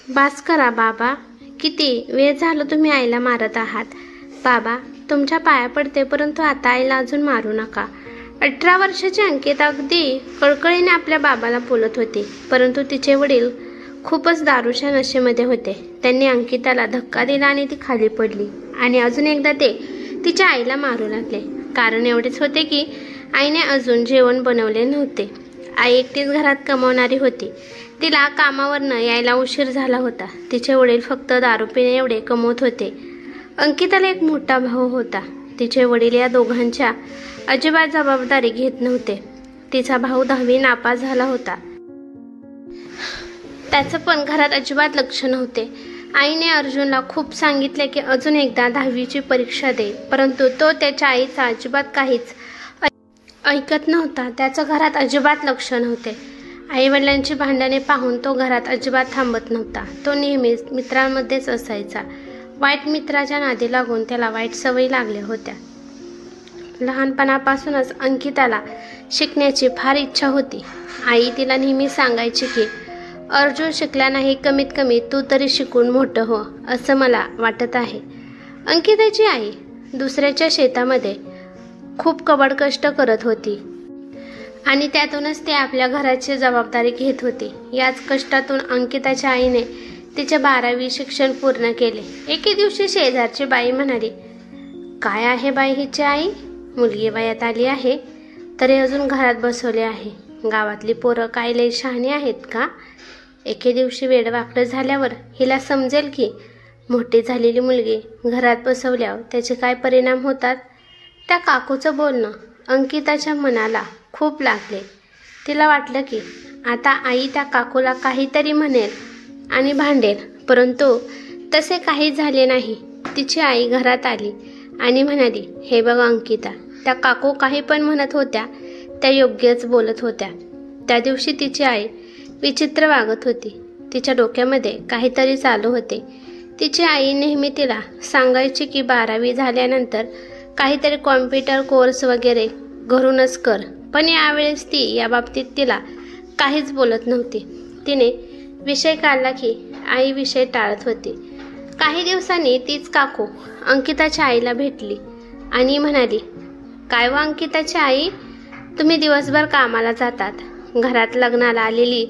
बास करा बाबा, किती वेळ झालं तुम्ही आईला मारत आहात. बाबा तुमच्या पाया पडते, परंतु आता आईला अजून मारू नका. 18 वर्षाची अंकिता अगदी कळकळीने आपल्या बाबाला बोलत होती, परंतु तिचे वडील खूपच दारूच्या नशेमध्ये होते. त्यांनी अंकिताला धक्का दिला आणि ती खाली पडली आणि अजून एकदा ते तिच्या आईला मारू लागले. कारण एवढेच होते की आईने अजून जेवण बनवले नव्हते. आई एकटीच घरात कमावणारी होती. तिला कामावरनं यायला उशीर झाला होता. तिचे वडील फक्त दारू पिणे एवढे कमवत होते. अंकिताला एक मोठा भाऊ होता. तिचे वडील या दोघांच्या अजिबात जबाबदारी घेत नव्हते. तिचा भाऊ 10वी नापास झाला होता. त्याचं पण घरात अजिबात लक्ष नव्हते. आईने अर्जुनला खूप सांगितले की अजून एकदा 10वीची परीक्षा दे, परंतु तो त्याच्या आईचा अजिबात काहीच ऐकत नव्हता. त्याचं घरात अजिबात लक्ष नव्हते. आई वडिलांची भांडणे पाहून तो घरात अजिबात थांबत नव्हता. तो नेहमीच मित्रांमध्येच असायचा. वाईट मित्राच्या नादी लागून त्याला वाईट सवयी लागल्या होत्या. लहानपणापासूनच अंकिताला शिकण्याची फार इच्छा होती. आई तिला नेहमी सांगायची की अर्जुन शिकला नाही, कमीत कमी तू तरी शिकून मोठं हो, असं मला वाटत आहे. अंकिताची आई दुसऱ्याच्या शेतामध्ये खूप कबड कष्ट करत होती आणि त्यातूनच ती आपल्या घराची जबाबदारी घेत होती. याच कष्टातून अंकिताच्या आईने तिचे 12वी शिक्षण पूर्ण केले. एके दिवशी शेजारची बाई म्हणाली, काय आहे बाई हिची आई, मुलगी वयात आली आहे तरी अजून घरात बसवले आहे. गावातली पोरं काय लई शहाणी आहेत का? एके दिवशी वेडवाकडं झाल्यावर हिला समजेल की मोठी झालेली मुलगी घरात बसवल्यावर त्याचे काय परिणाम होतात. त्या काकूचं बोलणं अंकिताच्या मनाला खूप लागले. तिला वाटलं की आता आई त्या काकूला काहीतरी म्हणेल आणि भांडेल, परंतु तसे काही झाले नाही. तिची आई घरात आली आणि म्हणाली, हे बघ अंकिता, त्या काकू काही पण म्हणत होत्या त्या योग्यच बोलत होत्या. त्या दिवशी तिची आई विचित्र वागत होती. तिच्या डोक्यामध्ये काहीतरी चालू होते. तिची आई नेहमी तिला सांगायची की 12वी झाल्यानंतर काहीतरी कॉम्प्युटर कोर्स वगैरे घरूनच कर, पण यावेळेस ती या बाबतीत तिला काहीच बोलत नव्हती. तिने विषय काढला की आई विषय टाळत होती. काही दिवसांनी तीच काकू अंकिताच्या आईला भेटली आणि म्हणाली, काय व अंकिताची आई, तुम्ही दिवसभर कामाला जातात, घरात लग्नाला आलेली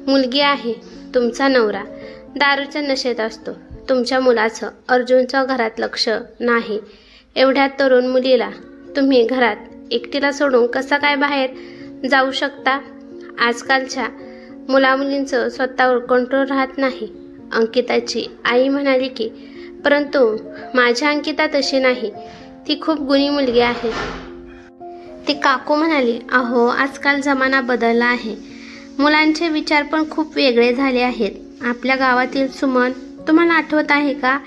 मुलगी आहे, तुमचा नवरा दारूच्या नशेत असतो, तुमच्या मुलाचं अर्जुनचं घरात लक्ष नाही. एवढ्या तरुण मुलीला तुम्ही घरात एकटीला सोडून कसं काय बाहेर जाऊ शकता? आजकालच्या मुलामुलींचं स्वतःवर कंट्रोल राहत नाही. अंकिताची आई म्हणाली की परंतु माझ्या अंकिता तशी नाही, ती खूप गुणी मुलगी आहे. ती काकू म्हणाली, अहो आजकाल जमाना बदलला आहे, मुलांचे विचार पण खूप वेगळे झाले आहेत. आपल्या गावातील सुमन तुम्हाला आठवत आहे का?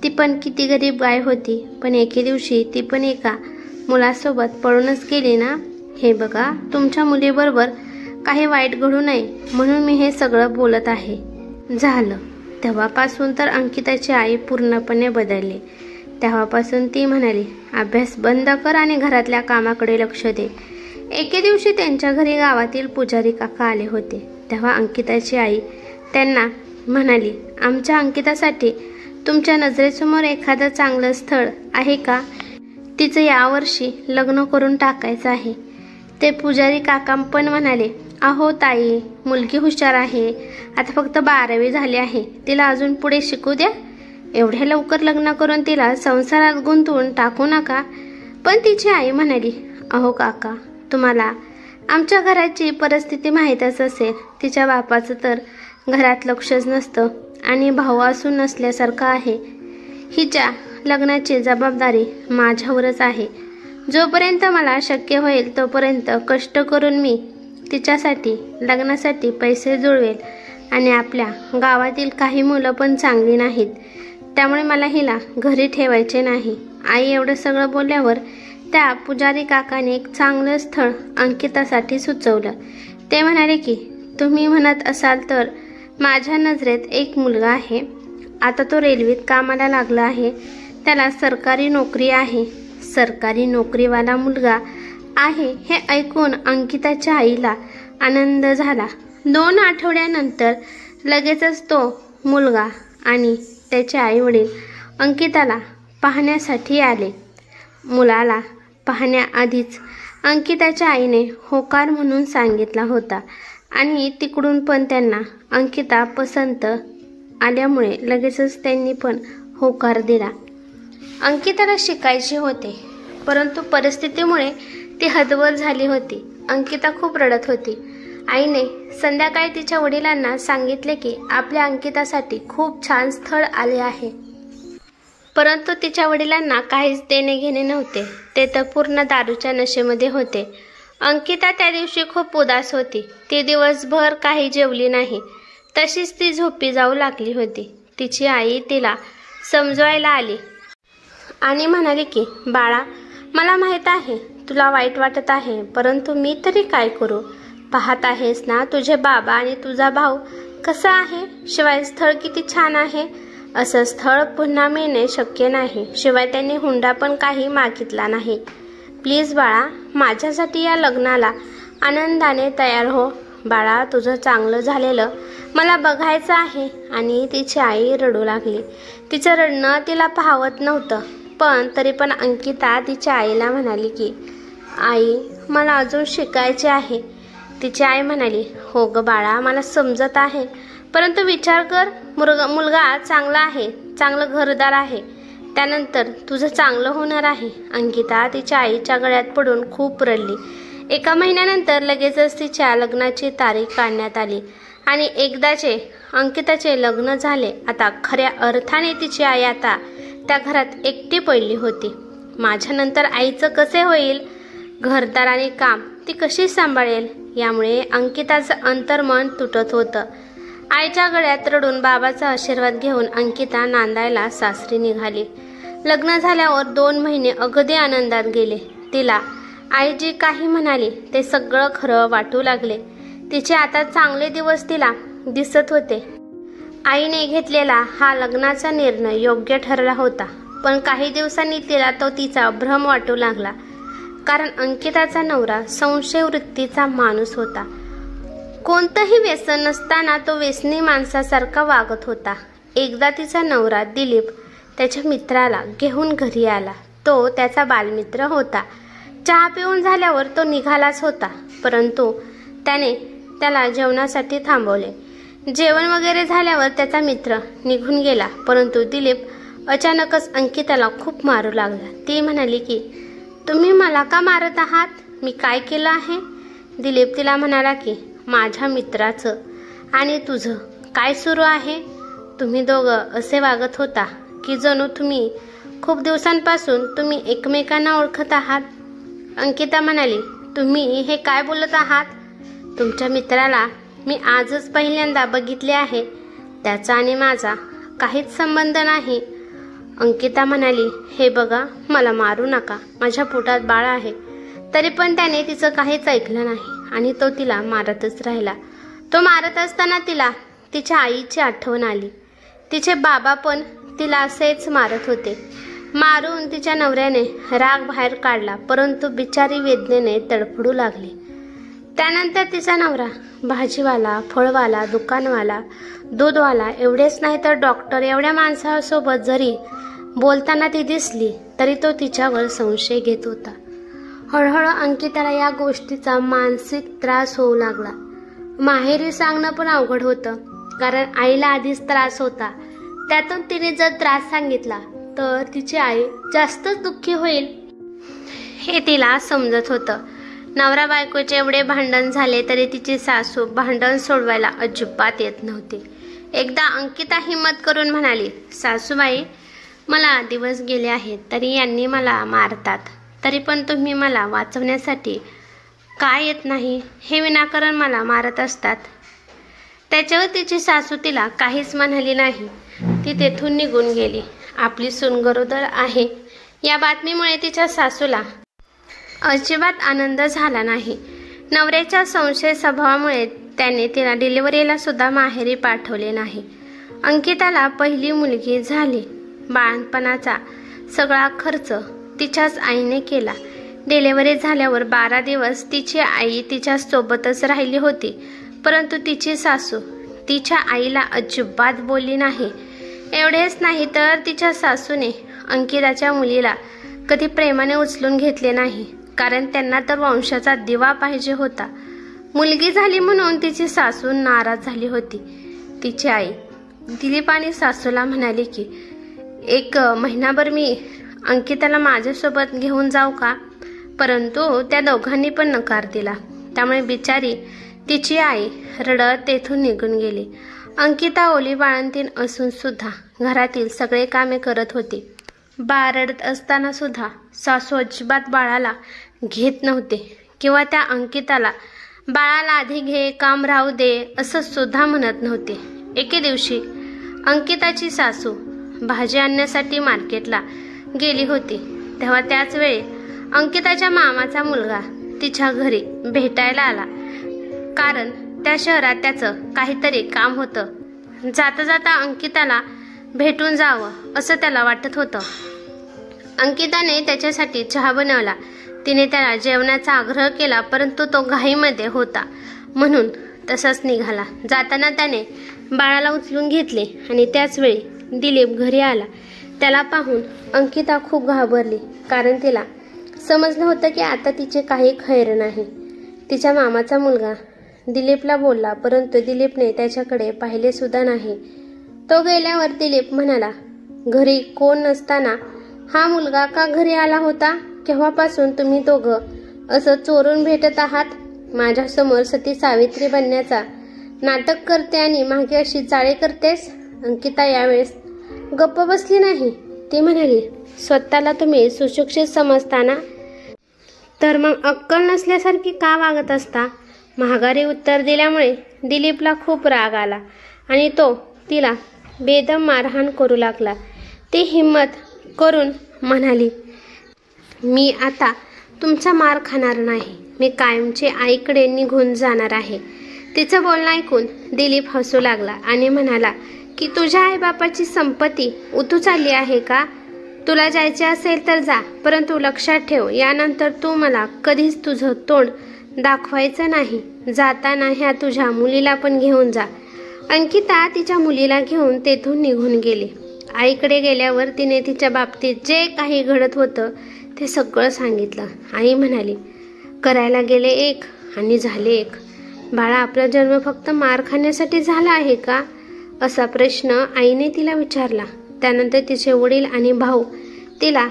ती पण किती गरीब गाय होती, पण एके दिवशी ती पण एका मुलासोबत पळूनच गेली ना. हे बघा, तुमच्या मुलीबरोबर काही वाईट घडू नये म्हणून मी हे सगळं बोलत आहे. झालं तेव्हापासून तर अंकिताची आई पूर्णपणे बदलली. तेव्हापासून ती म्हणाली, अभ्यास बंद कर आणि घरातल्या कामाकडे लक्ष दे. एके दिवशी त्यांच्या घरी गावातील पुजारी काका आले होते. तेव्हा अंकिताची आई त्यांना म्हणाली, आमच्या अंकितासाठी तुमच्या नजरेसमोर एखादं चांगलं स्थळ आहे का? तिचं यावर्षी लग्न करून टाकायचं आहे. ते पुजारी काका पण म्हणाले, अहो ताई, मुलगी हुशार आहे, आता फक्त 12वी झाली आहे, तिला अजून पुढे शिकू द्या. एवढ्या लवकर लग्न करून तिला संसारात गुंतवून टाकू नका. पण तिची आई म्हणाली, अहो काका, तुम्हाला आमच्या घराची परिस्थिती माहीतच असेल. तिच्या बापाचं तर घरात लक्षच नसतं आणि भाऊ असून नसल्यासारखं आहे. हिच्या लग्नाची जबाबदारी माझ्यावरच आहे. जोपर्यंत मला शक्य होईल तोपर्यंत कष्ट करून मी तिच्यासाठी लग्नासाठी पैसे जुळवेल आणि आपल्या गावातील काही मुलं पण चांगली नाहीत, त्यामुळे मला हिला घरी ठेवायचे नाही. आई एवढं सगळं बोलल्यावर त्या पुजारी काकाने एक चांगलं स्थळ अंकितासाठी सुचवलं. ते म्हणाले की तुम्ही म्हणत असाल तर माझ्या नजरेत एक मुलगा आहे. आता तो रेल्वेत कामाला लागला आहे. त्याला सरकारी नोकरी आहे. सरकारी नोकरीवाला मुलगा आहे हे ऐकून अंकिताच्या आईला आनंद झाला. 2 आठवड्यानंतर लगेचच तो मुलगा आणि त्याचे आईवडील अंकिताला पाहण्यासाठी आले. मुलाला पाहण्याआधीच अंकिताच्या आईने होकार म्हणून सांगितला होता आणि तिकडून पण त्यांना अंकिता पसंत आल्यामुळे लगेचच त्यांनी पण होकार दिला. अंकिताला शिकायचे होते, परंतु परिस्थितीमुळे ती हतबल झाली होती. अंकिता खूप रडत होती. आईने संध्याकाळी तिच्या वडिलांना सांगितले की आपल्या अंकितासाठी खूप छान स्थळ आले आहे. परंतु तिच्या वडिलांना काहीच देणे घेणे नव्हते. ते तर पूर्ण दारूच्या नशेमध्ये होते. अंकिता त्या दिवशी खूप उदास होती. ती दिवसभर काही जेवली नाही. तशीच ती झोपी जाऊ लागली होती. तिची आई तिला समजवायला आली आणि म्हणाली की बाळा, मला माहीत आहे तुला वाईट वाटत आहे, परंतु मी तरी काय करू? पाहत आहेस ना तुझे बाबा आणि तुझा भाऊ कसा आहे. शिवाय स्थळ किती छान आहे. असं स्थळ पुन्हा मिळणे शक्य नाही. शिवाय त्यांनी हुंडा पण काही मागितला नाही. प्लीज बाळा, माझ्यासाठी या लग्नाला आनंदाने तयार हो. बाळा, तुझं चांगलं झालेलं मला बघायचं आहे. आणि तिची आई रडू लागली. तिचं रडणं तिला पाहवत नव्हतं, पण तरी पण अंकिता तिच्या आईला म्हणाली की आई, मला अजून शिकायचे आहे. तिची आई म्हणाली, हो ग बाळा, मला समजत आहे, परंतु विचार कर, मुलगा चांगला आहे, चांगलं घरदार आहे, त्यानंतर तुझं चांगलं होणार आहे. अंकिता तिच्या आईच्या गळ्यात पडून खूप रडली. 1 महिन्यानंतर लगेचच तिच्या लग्नाची तारीख काढण्यात आली आणि एकदाचे अंकिताचे लग्न झाले. आता खऱ्या अर्थाने तिची आई आता त्या घरात एकटी पडली होती. माझ्यानंतर आईचं कसे होईल? घरदार आणि काम ती कशी सांभाळेल? यामुळे अंकिताचं अंतर्मन तुटत होतं. आईच्या गळ्यात रडून बाबाचा आशीर्वाद घेऊन अंकिता नांदायला सासरी निघाली. लग्न झाल्यावर 2 महिने अगदी आनंदात गेले. तिला आई जी काही म्हणाली ते सगळं खरं वाटू लागले. तिचे आता चांगले दिवस तिला दिसत होते. आईने घेतलेला हा लग्नाचा निर्णय योग्य ठरला होता. पण काही दिवसांनी तिला तो तिचा भ्रम वाटू लागला. कारण अंकिताचा नवरा संशय वृत्तीचा माणूस होता. कोणतंही व्यसन नसताना तो व्यसनी माणसासारखा वागत होता. एकदा तिचा नवरा दिलीप त्याच्या मित्राला घेऊन घरी आला. तो त्याचा बालमित्र होता. चहा पिऊन झाल्यावर तो निघालाच होता, परंतु त्याने त्याला जेवणासाठी थांबवले. जेवण वगैरे झाल्यावर त्याचा मित्र निघून गेला, परंतु दिलीप अचानकच अंकिताला खूप मारू लागला. ती म्हणाली की तुम्ही मला का मारत आहात? मी काय केलं आहे? दिलीप तिला म्हणाला की माझ्या मित्राचं आणि तुझं काय सुरू आहे? तुम्ही दोघं असे वागत होता की जणू तुम्ही खूप दिवसांपासून तुम्ही एकमेकांना ओळखत आहात. अंकिता म्हणाली, तुम्ही हे काय बोलत आहात? तुमच्या मित्राला मी आजच पहिल्यांदा बघितले आहे. त्याचा आणि माझा काहीच संबंध नाही. अंकिता म्हणाली, हे बघा, मला मारू नका, माझ्या पोटात बाळ आहे. तरी पण त्याने तिचं काहीच ऐकलं नाही आणि तो तिला मारतच राहिला. तो मारत असताना तिला तिच्या आईची आठवण आली. तिचे बाबा पण तिला असेच मारत होते. मारून तिच्या नवऱ्याने राग बाहेर काढला, परंतु बिचारी वेदनेने तडफडू लागली. त्यानंतर तिचा नवरा भाजीवाला, फळवाला, दुकानवाला, दूधवाला, एवढेच नाही तर डॉक्टर एवढ्या माणसासोबत जरी बोलताना ती दिसली तरी तो तिच्यावर संशय घेत होता. हळूहळू अंकिताला या गोष्टीचा मानसिक त्रास होऊ लागला. माहेरी सांगणं पण अवघड होतं, कारण आईला आधीच त्रास होता. त्यातून तिने जर त्रास सांगितला तर तिची आई जास्तच दुःखी होईल हे तिला समजत होतं. नवरा बायकोचे एवढे भांडण झाले तरी तिची सासू भांडण सोडवायला अजिबात येत नव्हती. एकदा अंकिता हिम्मत करून म्हणाली, सासूबाई, मला दिवस गेले आहेत तरी यांनी मला मारतात, तरी पण तुम्ही मला वाचवण्यासाठी काय येत नाही? हे विनाकारण मला मारत असतात. त्याच्यावर तिची सासू तिला काहीच म्हणाली नाही. ती तेथून निघून गेली. आपली सून गरोदर आहे या बातमीमुळे तिच्या सासूला अजिबात आनंद झाला नाही. नवऱ्याच्या संशय स्वभावामुळे त्याने तिला डिलिव्हरीला सुद्धा माहेरी पाठवले नाही. अंकिताला पहिली मुलगी झाली. बाळपणाचा सगळा खर्च तिच्याच आईने केला. डिलिव्हरी झाल्यावर 12 दिवस तिची आई तिच्या सोबतच राहिली होती, परंतु तिची सासू तिच्या आईला अजिबात बोलली नाही. एवढेच नाही तर तिच्या सासूने अंकिताच्या मुलीला कधी प्रेमाने उचलून घेतले नाही, कारण त्यांना तर वंशाचा दिवा पाहिजे होता. मुलगी झाली म्हणून तिची सासू नाराज झाली होती. तिची आई दिलीपाने सासूला म्हणाली की 1 महिनाभर मी अंकिताला माझ्यासोबत घेऊन जाऊ का, परंतु त्या दोघांनी पण नकार दिला. त्यामुळे बिचारी तिची आई रडत तेथून निघून गेली. अंकिता ओली बाळंतीण असून सुद्धा घरातील सगळे कामे करत होती. बाळ रडत असताना सुद्धा सासू अजिबात बाळाला घेत नव्हते किंवा त्या अंकिताला बाळाला आधी घे, काम राहू दे असं सुद्धा म्हणत नव्हते. एके दिवशी अंकिताची सासू भाजी आणण्यासाठी मार्केटला गेली होती. तेव्हा त्याच वेळी अंकिताच्या मामाचा मुलगा तिच्या घरी भेटायला आला, कारण त्या शहरात त्याचं काहीतरी काम होतं. जाता जाता अंकिताला भेटून जावं असं त्याला वाटत होतं. अंकिताने त्याच्यासाठी चहा बनवला. तिने त्याला जेवणाचा आग्रह केला, परंतु तो घाईमध्ये होता म्हणून तसाच निघाला. जाताना त्याने बाळाला उचलून घेतले आणि त्याच वेळी दिलीप घरी आला. त्याला पाहून अंकिता खूप घाबरली, कारण तिला समजलं होतं की आता तिचे काही खैर नाही. तिच्या मामाचा मुलगा दिलीपला बोलला, परंतु दिलीपने त्याच्याकडे पाहिले सुद्धा नाही. तो गेल्यावर दिलीप म्हणाला, घरी कोण नसताना हा मुलगा का घरी आला होता? केव्हापासून तुम्ही दोघं असं चोरून भेटत आहात? माझ्यासमोर सती सावित्री बनण्याचा नाटक करते आणि मागे अशी चाळे करतेस. अंकिता यावेळेस गप्प बसली नाही. ती म्हणाली, स्वतःला तुम्ही सुशिक्षित समजताना तर मग अक्कल नसल्यासारखी का वागत असता? महागारी उत्तर दिल्यामुळे दिलीपला खूप राग आला आणि तो तिला बेदम मारहाण करू लागला. ती हिम्मत करून म्हणाली, मी आता तुमचा मार खाणार नाही. मी कायमचे आईकडे निघून जाणार आहे. तिचं बोलणं ऐकून दिलीप हसू लागला आणि म्हणाला की तुझ्या आईबापाची संपत्ती उतू चालली आहे का? तुला जायचे असेल तर जा, परंतु लक्षात ठेव, यानंतर तू मला कधीच तुझं तोंड दाखवायचं नाही. जाताना ह्या तुझ्या मुलीला पण घेऊन जा. अंकिता तिच्या मुलीला घेऊन तेथून निघून गेली. आईकडे गेल्यावर तिने तिच्या बाबतीत जे काही घडत होतं ते सगळं सांगितलं. आई म्हणाली, करायला गेले एक आणि झाले एक. बाळा, आपला जन्म फक्त मार खाण्यासाठी झाला आहे का? असा प्रश्न आईने तिला विचारला. त्यानंतर तिचे वडील आणि भाऊ तिला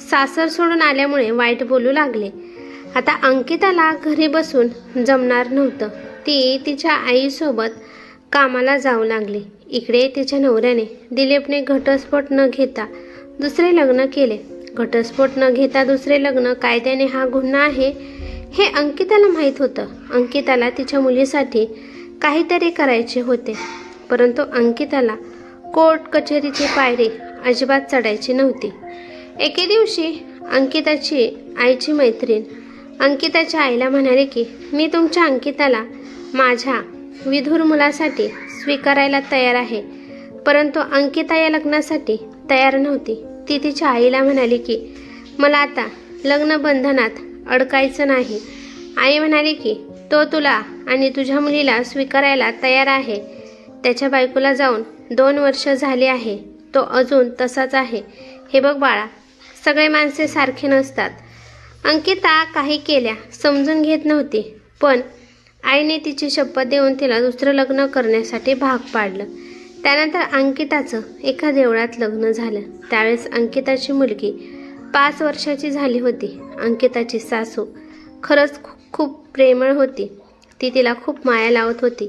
सासर सोडून आल्यामुळे वाईट बोलू लागले. आता अंकिताला घरी बसून जमणार नव्हतं. ती तिच्या आईसोबत कामाला जाऊ लागली. इकडे तिच्या नवऱ्याने दिलीपने घटस्फोट न घेता दुसरे लग्न केले. घटस्फोट न घेता दुसरे लग्न कायद्याने हा गुन्हा आहे हे अंकिताला माहीत होतं. अंकिताला तिच्या मुलीसाठी काहीतरी करायचे होते, परंतु अंकिताला कोर्ट कचेरीची पायरी अजिबात चढायची नव्हती. एके दिवशी अंकिताची आईची मैत्रीण अंकिताच्या आईला म्हणाले की मी तुमच्या अंकिताला माझ्या विधुर मुलासाठी स्वीकारायला तयार आहे. परंतु अंकिता या लग्नासाठी तयार नव्हती. ती तिच्या आईला म्हणाली की मला आता लग्न बंधनात अडकायचं नाही. आई म्हणाली की तो तुला आणि तुझ्या मुलीला स्वीकारायला तयार आहे. त्याच्या बायकोला जाऊन 2 वर्ष झाली आहे, तो अजून तसाच आहे. हे बघ बाळा, सगळे माणसे सारखे नसतात. अंकिता काही केल्या समजून घेत नव्हती, पण आईने तिची शपथ देऊन तिला दुसरं लग्न करण्यासाठी भाग पाडलं. त्यानंतर अंकिताचं एका देवळात लग्न झालं. त्यावेळेस अंकिताची मुलगी 5 वर्षाची झाली होती. अंकिताची सासू खरंच खूप प्रेमळ होती. ती तिला खूप माया लावत होती.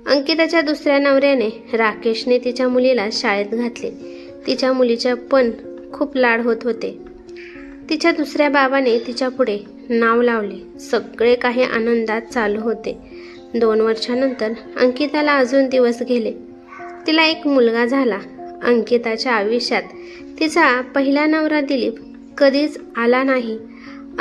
अंकिताच्या दुसऱ्या नवऱ्याने राकेशने तिच्या मुलीला शाळेत घातले. तिच्या मुलीच्या पण खूप लाड होत होते. तिच्या दुसऱ्या बाबाने तिच्या पुढे नाव लावले. सगळे काही आनंदात चालू होते. 2 वर्षानंतर अंकिताला अजून दिवस गेले. तिला एक मुलगा झाला. अंकिताच्या आयुष्यात तिचा पहिला नवरा दिलीप कधीच आला नाही.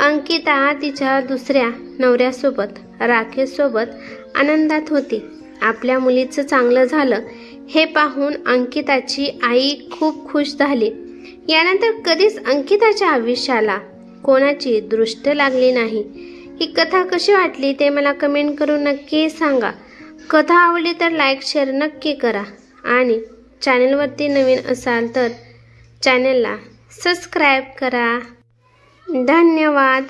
अंकिता तिच्या दुसऱ्या नवऱ्यासोबत राकेशसोबत आनंदात होती. आपल्या मुलीचं चांगलं झालं हे पाहून अंकिताची आई खूप खुश झाली. यानंतर कधीच अंकिताच्या आयुष्याला कोणाची दृष्ट लागली नाही. ही कथा कशी वाटली ते मला कमेंट करून नक्की सांगा. कथा आवडली तर लाईक शेअर नक्की करा आणि चॅनलवरती नवीन असाल तर चॅनलला सबस्क्राईब करा. धन्यवाद.